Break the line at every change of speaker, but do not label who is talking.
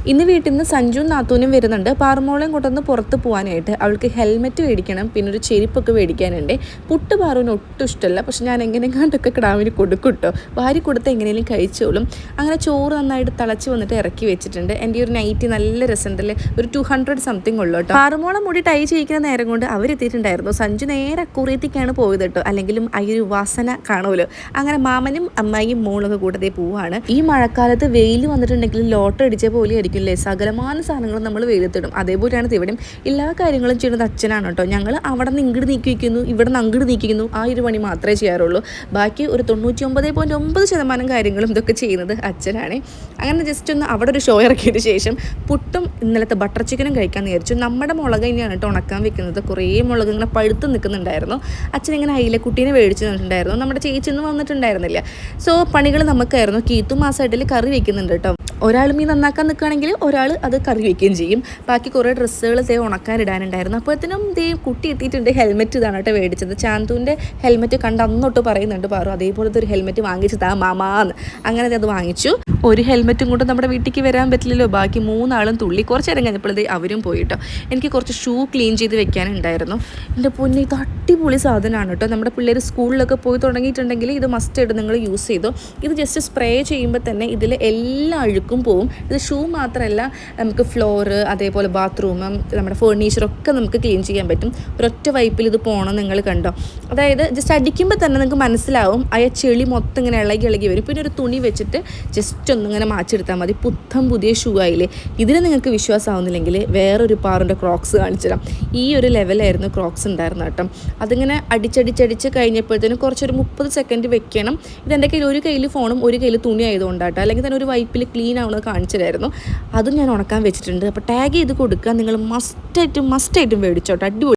ഇന്ന് വീട്ടിൽ നിന്ന് സഞ്ജുവും നാത്തൂനും വരുന്നുണ്ട്. പാറുമോളെയും കൊണ്ടൊന്ന് പുറത്ത് പോകാനായിട്ട്. അവൾക്ക് ഹെൽമെറ്റ് മേടിക്കണം, പിന്നെ ഒരു ചെരുപ്പൊക്കെ മേടിക്കാനുണ്ട്. പുട്ട് പാറുവിന് ഒട്ടും ഇഷ്ടമല്ല, പക്ഷെ ഞാൻ എങ്ങനെയെങ്ങാണ്ടൊക്കെ കിടാവിന് കൊടുക്കും. വാരി കൊടുത്ത് എങ്ങനെയും കഴിച്ചോളും. അങ്ങനെ ചോറ് നന്നായിട്ട് തിളച്ച് വന്നിട്ട് ഇറക്കി വെച്ചിട്ടുണ്ട്. എൻ്റെ ഒരു നൈറ്റി നല്ല രസമുണ്ടല്ലേ, ഒരു 200 സംതിങ് ഉള്ളൂ കേട്ടോ. പാറുമോളെ മുടി ടൈ ചെയ്യിക്കുന്ന നേരം കൊണ്ട് അവരെത്തിയിട്ടുണ്ടായിരുന്നു. സഞ്ജു നേരെ അക്കുറിയത്തേക്കാണ് പോയത് കേട്ടോ, അല്ലെങ്കിലും ആ ഒരു വാസന കാണുമല്ലോ. അങ്ങനെ മാമനും അമ്മായിയും മോളൊക്കെ കൂട്ടതേ പോവാണ്. ഈ മഴക്കാലത്ത് വെയിൽ വന്നിട്ടുണ്ടെങ്കിൽ ലോട്ട അടിച്ച പോലെ ല്ലേ, സകലമാന സാധനങ്ങളും നമ്മൾ വെയിലത്തിടും. അതേപോലെയാണ് ഇവിടെയും എല്ലാ കാര്യങ്ങളും ചെയ്യുന്നത് അച്ഛനാണ് കേട്ടോ. ഞങ്ങൾ അവിടെ നിന്ന് ഇങ്ങോട്ട് നീക്കി വയ്ക്കുന്നു, ഇവിടെ നിന്ന് അങ്ങോട്ട് നീക്കിക്കുന്നു, ആ ഒരു പണി മാത്രമേ ചെയ്യാറുള്ളൂ. ബാക്കി ഒരു 99.9% കാര്യങ്ങളും ഇതൊക്കെ ചെയ്യുന്നത് അച്ഛനാണ്. അങ്ങനെ ജസ്റ്റ് ഒന്ന് അവിടെ ഒരു ഷോ ഇറക്കിയതിന് ശേഷം പുട്ടും ഇന്നലത്തെ ബട്ടർ ചിക്കനും കഴിക്കാൻ വിചാരിച്ചു. നമ്മുടെ മുളക് തന്നെയാണ് കേട്ടോ ഉണക്കാൻ വെക്കുന്നത്. കുറേ മുളക് ഇങ്ങനെ പഴുത്ത് നിൽക്കുന്നുണ്ടായിരുന്നു. അച്ഛൻ ഇങ്ങനെ അയിലക്കുട്ടീനെ മേടിച്ച് തന്നിട്ടുണ്ടായിരുന്നു. നമ്മുടെ ചേച്ചിയൊന്നും വന്നിട്ടുണ്ടായിരുന്നില്ല. സോ പണികൾ നമുക്കായിരുന്നു. കീത്തു മാസമായിട്ടിൽ കറി വെക്കുന്നുണ്ട് കേട്ടോ. ഒരാൾ മീൻ നന്നാക്കാൻ നിൽക്കുകയാണെങ്കിൽ ഒരാൾ അത് കറി വയ്ക്കുകയും ചെയ്യും. ബാക്കി കുറേ ഡ്രസ്സുകൾ ഉണക്കാനിടാനുണ്ടായിരുന്നു. അപ്പോഴത്തേനും കുട്ടി എത്തിയിട്ടുണ്ട്. ഹെൽമെറ്റ് ഇതാണ് കേട്ടോ മേടിച്ചത്. ചാന്തുവിൻ്റെ ഹെൽമെറ്റ് കണ്ട് അന്നൊട്ട് പറയുന്നുണ്ട് പാറു, അതേപോലത്തെ ഒരു ഹെൽമെറ്റ് വാങ്ങിച്ചതാ മാമാന്ന്. അങ്ങനെ അത് വാങ്ങിച്ചു. ഒരു ഹെൽമെറ്റും കൊണ്ട് നമ്മുടെ വീട്ടിലേക്ക് വരാൻ പറ്റില്ലല്ലോ. ബാക്കി 3 ആളും തുള്ളി. കുറച്ച് നേരം കഴിഞ്ഞപ്പോഴത്തേ അവരും പോയിട്ടോ. എനിക്ക് കുറച്ച് ഷൂ ക്ലീൻ ചെയ്ത് വെക്കാനുണ്ടായിരുന്നു. എൻ്റെ പൊന്നെ, ഇത് അടിപൊളി സാധനമാണ് കേട്ടോ. നമ്മുടെ പിള്ളേർ സ്കൂളിലൊക്കെ പോയി തുടങ്ങിയിട്ടുണ്ടെങ്കിൽ ഇത് മസ്റ്റായിട്ട് നിങ്ങൾ യൂസ് ചെയ്തോ. ഇത് ജസ്റ്റ് സ്പ്രേ ചെയ്യുമ്പോൾ തന്നെ ഇതിൽ എല്ലാ അഴുക്കും പോവും. ഇത് ഷൂ മാത്രമല്ല, നമുക്ക് ഫ്ലോറ്, അതേപോലെ ബാത്റൂം, നമ്മുടെ ഫേർണിച്ചറൊക്കെ നമുക്ക് ക്ലീൻ ചെയ്യാൻ പറ്റും. ഒരൊറ്റ വൈപ്പിൽ ഇത് പോകണം. നിങ്ങൾ കണ്ടോ, അതായത് ജസ്റ്റ് അടിക്കുമ്പോൾ തന്നെ നിങ്ങൾക്ക് മനസ്സിലാവും ആ ചെളി മൊത്തം ഇങ്ങനെ ഇളകി വരും. പിന്നെ ഒരു തുണി വെച്ചിട്ട് ജസ്റ്റ് ഒന്നിങ്ങനെ മാച്ചെടുത്താൽ മതി. പുതിയ ഷൂ ആയില്ലേ. ഇതിന് നിങ്ങൾക്ക് വിശ്വാസമാവുന്നില്ലെങ്കിൽ വേറൊരു പാറിൻ്റെ ക്രോക്സ് കാണിച്ചു തരാം. ഈ ഒരു ലെവലായിരുന്നു ക്രോക്സ് ഉണ്ടായിരുന്നു കേട്ടോ. അതിങ്ങനെ അടിച്ചടിച്ച് കഴിഞ്ഞപ്പോഴത്തേനും കുറച്ചൊരു 30 സെക്കൻഡ് വെക്കണം. ഇതെൻ്റെ കയ്യിൽ ഒരു കയ്യിൽ ഫോണും ഒരു കയ്യിൽ തുണി ആയതുകൊണ്ടാട്ടോ, അല്ലെങ്കിൽ തന്നെ ഒരു വൈപ്പിൽ ക്ലീൻ ആവുന്നത് കാണിച്ചിട്ടായിരുന്നു. അതും ഞാൻ ഉണക്കാൻ വെച്ചിട്ടുണ്ട്. അപ്പോൾ ടാഗ് ചെയ്ത് കൊടുക്കുക. നിങ്ങൾ മസ്റ്റായിട്ടും മേടിച്ചോട്ടോ. അടിപൊളി.